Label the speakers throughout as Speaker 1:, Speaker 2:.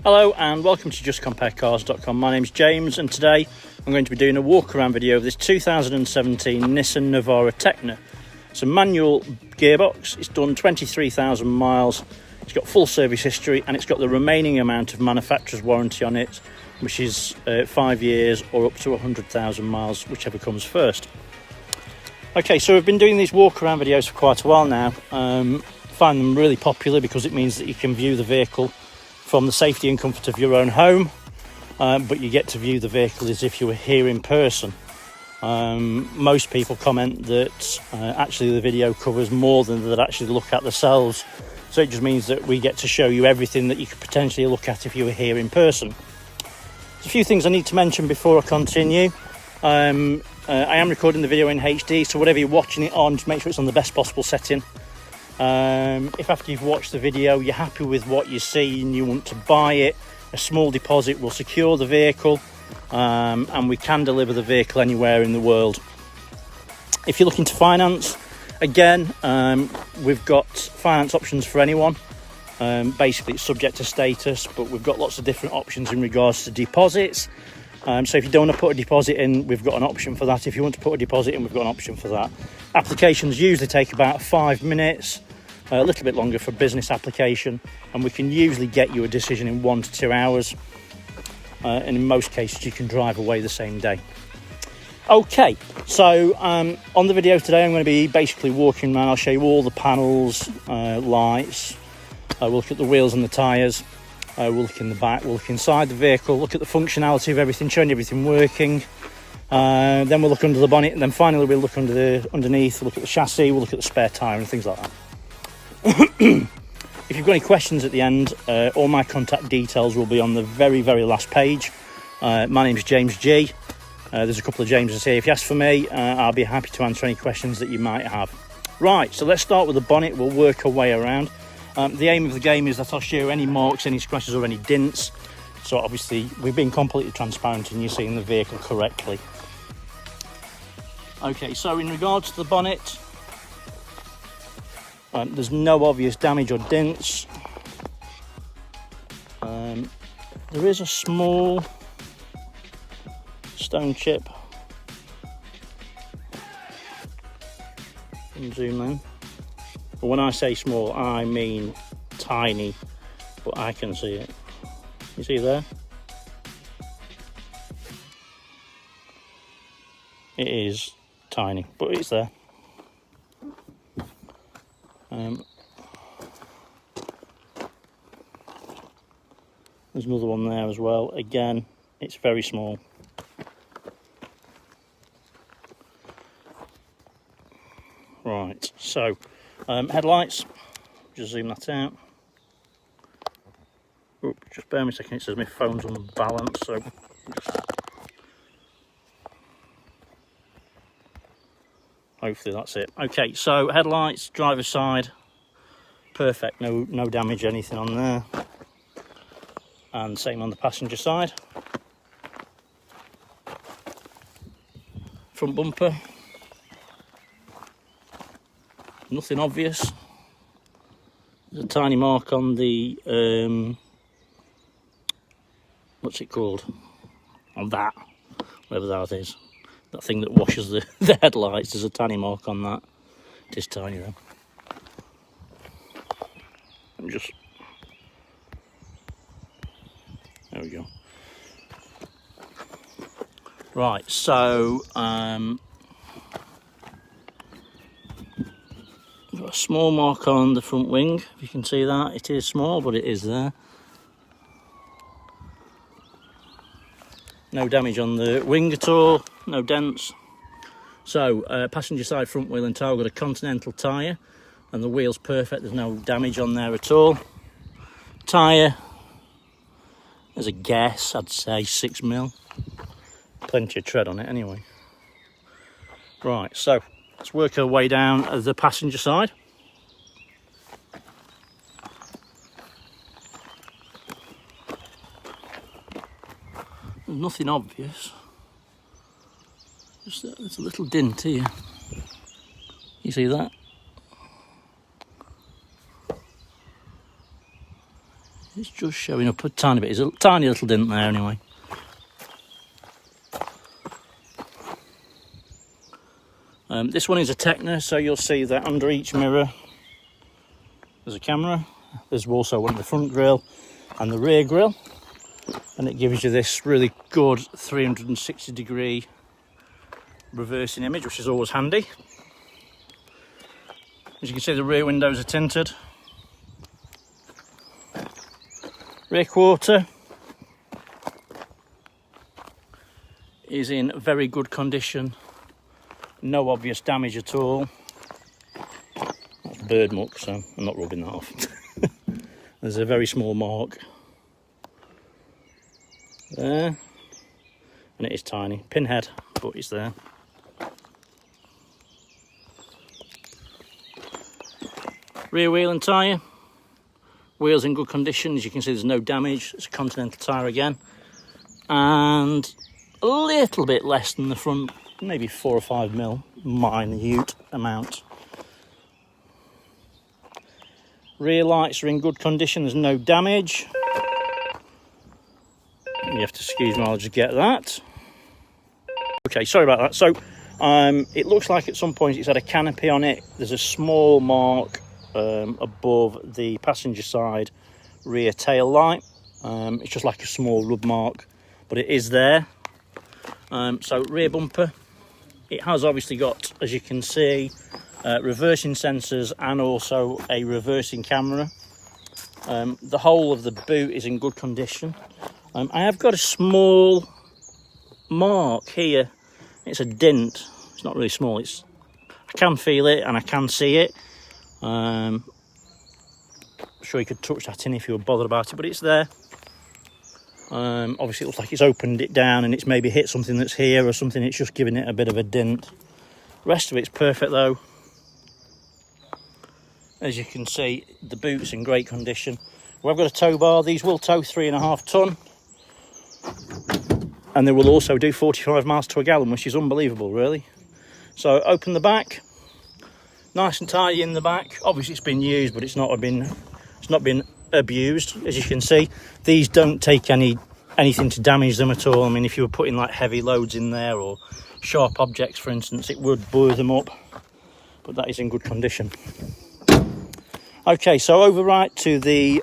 Speaker 1: Hello and welcome to justcomparecars.com. My name's James and today I'm going to be doing a walk around video of this 2017 Nissan Navara Tekna. It's a manual gearbox, it's done 23,000 miles, it's got full service history and it's got the remaining amount of manufacturer's warranty on it, which is 5 years or up to 100,000 miles, whichever comes first. Okay, so we've been doing these walk around videos for quite a while now. Find them really popular because it means that you can view the vehicle from the safety and comfort of your own home, but you get to view the vehicle as if you were here in person. Most people comment that actually the video covers more than they'd actually look at themselves, so it just means that we get to show you everything that you could potentially look at if you were here in person. There's a few things I need to mention before I continue. I am recording the video in HD, so whatever you're watching it on, just make sure it's on the best possible setting. If after you've watched the video you're happy with what you see and you want to buy it, a small deposit will secure the vehicle, and we can deliver the vehicle anywhere in the world. If you're looking to finance, again, we've got finance options for anyone. Basically it's subject to status, but we've got lots of different options in regards to deposits. So if you don't want to put a deposit in, we've got an option for that. If you want to put a deposit in, we've got an option for that. Applications usually take about 5 minutes, a little bit longer for business application, and we can usually get you a decision in 1 to 2 hours. And in most cases, you can drive away the same day. Okay, so on the video today, I'm going to be basically walking around. I'll show you all the panels, lights. We'll look at the wheels and the tyres. We'll look in the back, we'll look inside the vehicle, look at the functionality of everything, showing everything working. Then we'll look under the bonnet, and then finally we'll look underneath, look at the chassis, we'll look at the spare tyre and things like that. If you've got any questions at the end, all my contact details will be on the very, very last page. My name's James G. There's a couple of Jameses here. If you ask for me, I'll be happy to answer any questions that you might have. Right, so let's start with the bonnet, we'll work our way around. The aim of the game is that I'll show you any marks, any scratches or any dints. So obviously we've been completely transparent and you're seeing the vehicle correctly. Okay, so in regards to the bonnet, there's no obvious damage or dints. There is a small stone chip. Zoom in. But when I say small, I mean tiny, but I can see it. You see there? It is tiny, but it's there. There's another one there as well. Again, it's very small. Right, so headlights, just zoom that out. Oops, just bear me a second, it says my phone's on balance, so hopefully that's it. Okay, so headlights, driver's side, perfect, no damage, anything on there. And same on the passenger side. Front bumper, nothing obvious. There's a tiny mark on the what's it called? On that, whatever that is. That thing that washes the headlights. There's a tiny mark on that. It is tiny though. And just there we go. Right, so got a small mark on the front wing, if you can see that. It is small, but it is there. No damage on the wing at all, no dents. So, passenger side front wheel and tyre, got a Continental tyre, and the wheel's perfect, there's no damage on there at all. Tyre, as a guess, I'd say 6mm. Plenty of tread on it anyway. Right, so let's work our way down the passenger side. There's nothing obvious. Just there's a little dint here. You see that? It's just showing up a tiny bit. There's a tiny little dent there anyway. This one is a Tekna, so you'll see that under each mirror there's a camera. There's also one at the front grille and the rear grille, and it gives you this really good 360-degree reversing image, which is always handy. As you can see, the rear windows are tinted. Rear quarter is in very good condition. No obvious damage at all. That's bird muck, so I'm not rubbing that off. There's a very small mark there, and it is tiny. Pinhead, but it's there. Rear wheel and tyre. Wheels in good condition. As you can see, there's no damage. It's a Continental tyre again. And a little bit less than the front, maybe 4 or 5 mil, minute amount. Rear lights are in good condition, there's no damage. You have to excuse me, I'll just get that. Okay, sorry about that. So it looks like at some point it's had a canopy on it. There's a small mark above the passenger side rear tail light. It's just like a small rub mark, but it is there. So rear bumper, it has obviously got, as you can see, reversing sensors and also a reversing camera. The whole of the boot is in good condition. I have got a small mark here. It's a dent. It's not really small. I can feel it and I can see it. I'm sure you could touch that in if you were bothered about it, but it's there. Obviously it looks like it's opened it down and it's maybe hit something that's here or something. It's just giving it a bit of a dent. The rest of it's perfect though. As you can see, the boot's in great condition. We've got a tow bar. These will tow 3.5 ton, and they will also do 45 miles to a gallon, which is unbelievable really. So open the back, nice and tidy in the back. Obviously it's been used, but it's not been abused. As you can see, these don't take anything to damage them at all. I mean, if you were putting like heavy loads in there or sharp objects, for instance, it would bore them up, but that is in good condition. Okay, so over right to the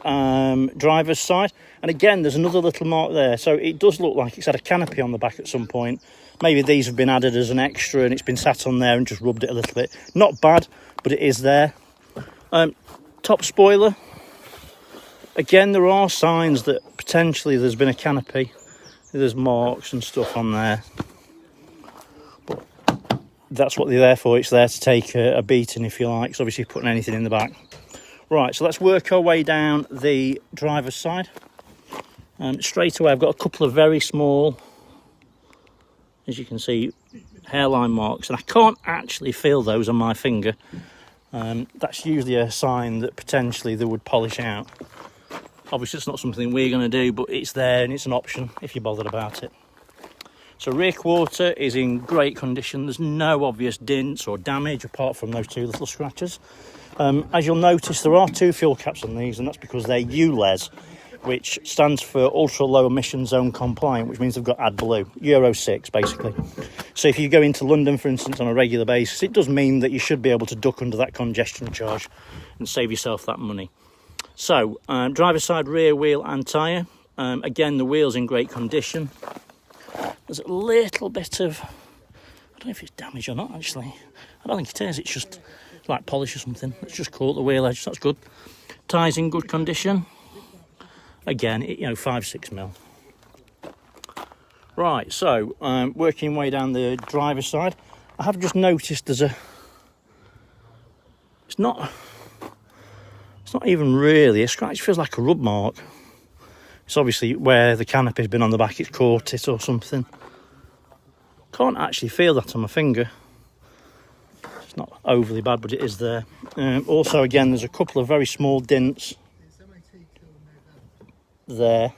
Speaker 1: driver's side, and again there's another little mark there. So it does look like it's had a canopy on the back at some point. Maybe these have been added as an extra and it's been sat on there and just rubbed it a little bit. Not bad, but it is there. Top spoiler, again there are signs that potentially there's been a canopy. There's marks and stuff on there, but that's what they're there for. It's there to take a beating, if you like. So obviously putting anything in the back. Right, so let's work our way down the driver's side. Straight away I've got a couple of very small, as you can see, hairline marks, and I can't actually feel those on my finger. That's usually a sign that potentially they would polish out. Obviously it's not something we're going to do, but it's there and it's an option if you're bothered about it. So rear quarter is in great condition. There's no obvious dents or damage apart from those 2 little scratches. As you'll notice, there are 2 fuel caps on these, and that's because they're ULEZ, which stands for Ultra Low Emission Zone Compliant, which means they've got AdBlue, Euro 6 basically. So if you go into London, for instance, on a regular basis, it does mean that you should be able to duck under that congestion charge and save yourself that money. So driver's side, rear wheel and tyre. Again, the wheel's in great condition. There's a little bit of, I don't know if it's damage or not actually. I don't think it is, it's just like polish or something. Let's just call it the wheel edge, that's good. Tyres in good condition. Again, 5-6 mil. Right, so working way down the driver's side, I have just noticed there's it's not even really a scratch. It feels like a rub mark. It's obviously where the canopy's been on the back, it's caught it or something. Can't actually feel that on my finger. It's not overly bad, but it is there. Also, again, there's a couple of very small dents there.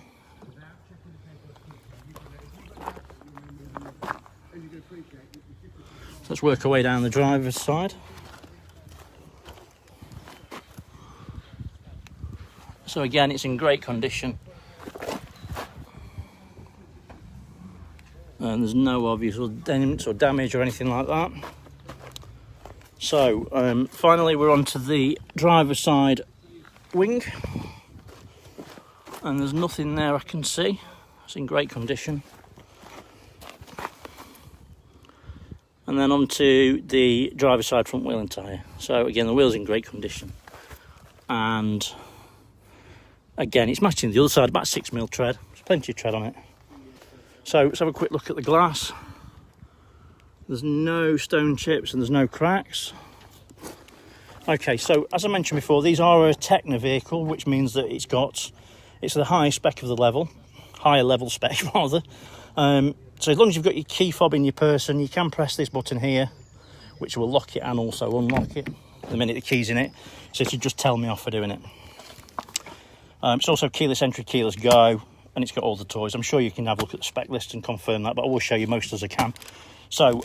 Speaker 1: So let's work our way down the driver's side. So again, it's in great condition. And there's no obvious dents or damage or anything like that. So finally we're onto the driver's side wing, and there's nothing there I can see. It's in great condition. And then onto the driver's side front wheel and tyre. So again, the wheel's in great condition, and again it's matching the other side, about 6mm tread. There's plenty of tread on it. So let's have a quick look at the glass. There's no stone chips and there's no cracks. Okay, so as I mentioned before, these are a Tekna vehicle, which means that it's the highest spec of the level, higher level spec rather. So as long as you've got your key fob in your person, you can press this button here, which will lock it and also unlock it the minute the key's in it. So it should just tell me off for doing it. It's also keyless entry, keyless go, and it's got all the toys. I'm sure you can have a look at the spec list and confirm that, but I will show you most as I can. So,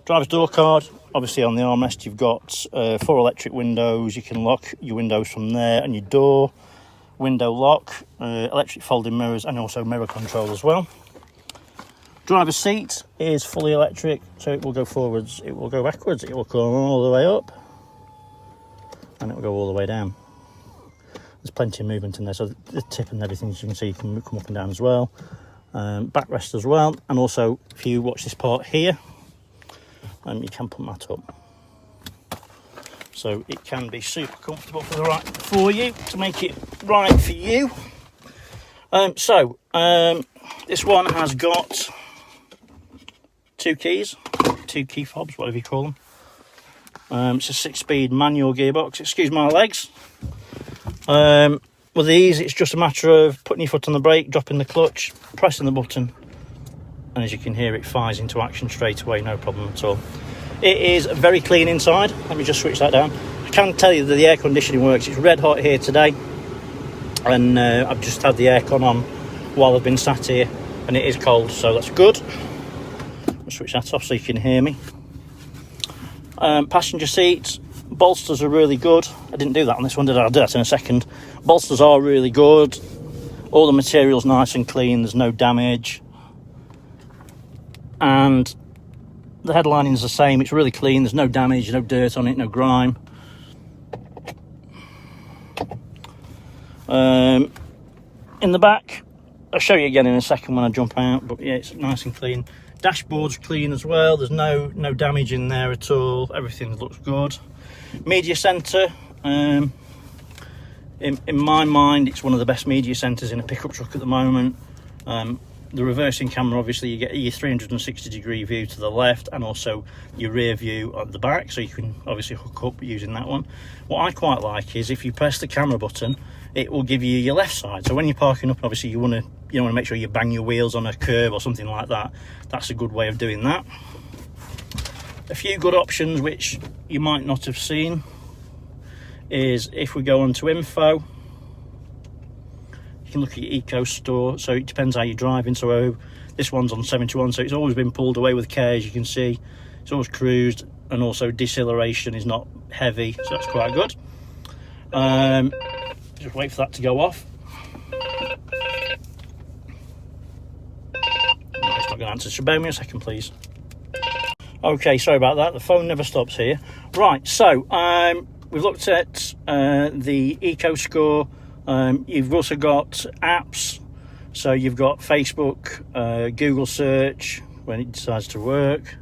Speaker 1: driver's door card. Obviously on the armrest you've got 4 electric windows. You can lock your windows from there, and your door, window lock, electric folding mirrors, and also mirror control as well. Driver's seat is fully electric, so it will go forwards, it will go backwards, it will come all the way up, and it will go all the way down. There's plenty of movement in there, so the tip and everything, as you can see, you can come up and down as well. Backrest as well, and also if you watch this part here, you can put that up. So it can be super comfortable for you to make it right for you. This one has got 2 keys, 2 key fobs, whatever you call them. It's a 6-speed manual gearbox. Excuse my legs. With these, it's just a matter of putting your foot on the brake, dropping the clutch, pressing the button, and as you can hear, it fires into action straight away, no problem at all. It is very clean inside. Let me just switch that down. I can tell you that the air conditioning works. It's red hot here today, and I've just had the aircon on while I've been sat here, and it is cold, so that's good. I'll switch that off so you can hear me. Passenger seats. Bolsters are really good. I didn't do that on this one, did I? I'll do that in a second. Bolsters are really good. All the material's nice and clean. There's no damage. And the headlining's the same. It's really clean. There's no damage, no dirt on it, no grime. In the back, I'll show you again in a second when I jump out. But yeah, it's nice and clean. Dashboard's clean as well. There's no damage in there at all. Everything looks good. Media centre, in my mind, it's one of the best media centres in a pickup truck at the moment. The reversing camera, obviously you get your 360-degree view to the left, and also your rear view at the back, so you can obviously hook up using that one. What I quite like is if you press the camera button, it will give you your left side. So when you're parking up, obviously you want to make sure you bang your wheels on a curb or something like that. That's a good way of doing that. A few good options which you might not have seen is if we go on to info, you can look at your eco store. So it depends how you're driving. So this one's on 71, so it's always been pulled away with care, as you can see. It's always cruised, and also deceleration is not heavy, so that's quite good. Just wait for that to go off. No, it's not going to answer, so bear me a second please. Okay, sorry about that, the phone never stops here. Right, so we've looked at the eco score. You've also got apps, so you've got Facebook, Google search when it decides to work.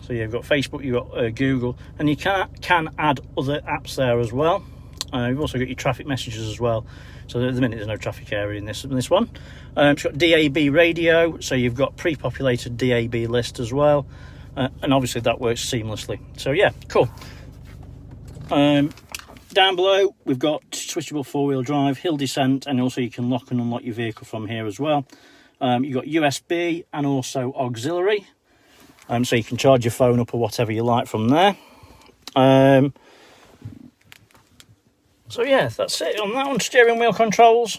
Speaker 1: So you've got Facebook, you've got Google, and you can add other apps there as well. You've also got your traffic messages as well. So at the minute there's no traffic area in this one. It's got DAB radio, so you've got pre-populated DAB list as well, and obviously that works seamlessly. So yeah, cool. Down below we've got switchable 4-wheel drive, hill descent, and also you can lock and unlock your vehicle from here as well. You've got USB and also auxiliary, so you can charge your phone up or whatever you like from there. So yeah, that's it on that one. Steering wheel controls.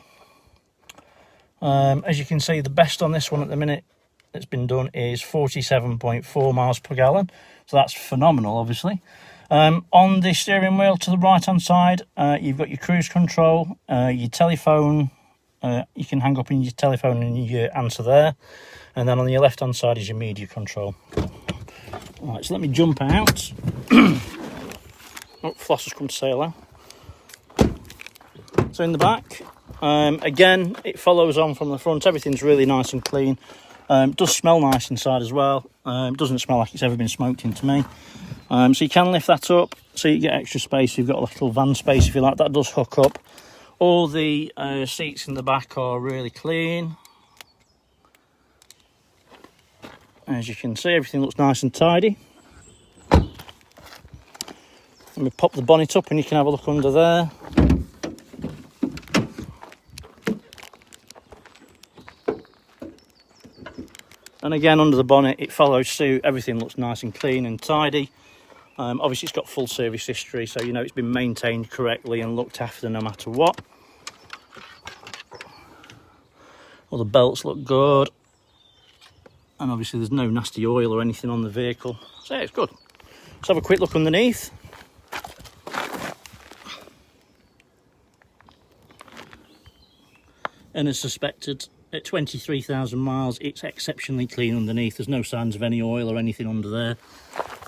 Speaker 1: As you can see, the best on this one at the minute that's been done is 47.4 miles per gallon. so that's phenomenal, obviously. On the steering wheel to the right hand side, you've got your cruise control, your telephone. You can hang up in your telephone and your answer there, and then on your left hand side is your media control. Right, so let me jump out. Oh, Floss has come to say hello. So in the back, again, it follows on from the front. Everything's really nice and clean. It does smell nice inside as well. It doesn't smell like it's ever been smoked into me. So you can lift that up so you get extra space. You've got a little van space if you like. That does hook up. All the seats in the back are really clean. As you can see, everything looks nice and tidy. Let me pop the bonnet up and you can have a look under there. And again, under the bonnet, it follows suit. Everything looks nice and clean and tidy. Obviously, it's got full service history, so you know it's been maintained correctly and looked after no matter what. All the belts look good. And obviously, there's no nasty oil or anything on the vehicle. So yeah, it's good. Let's have a quick look underneath. And as suspected, at 23,000 miles, it's exceptionally clean underneath. There's no signs of any oil or anything under there.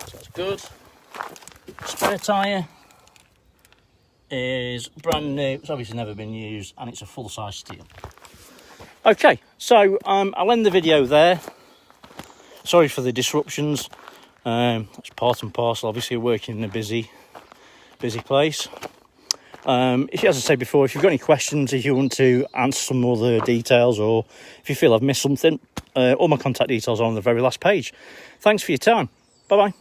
Speaker 1: So that's good. Spare tyre is brand new. It's obviously never been used, and it's a full-size steel. Okay, so I'll end the video there. Sorry for the disruptions. It's part and parcel, obviously, working in a busy place. As I said before, if you've got any questions, if you want to answer some other details, or if you feel I've missed something, all my contact details are on the very last page. Thanks for your time. Bye-bye.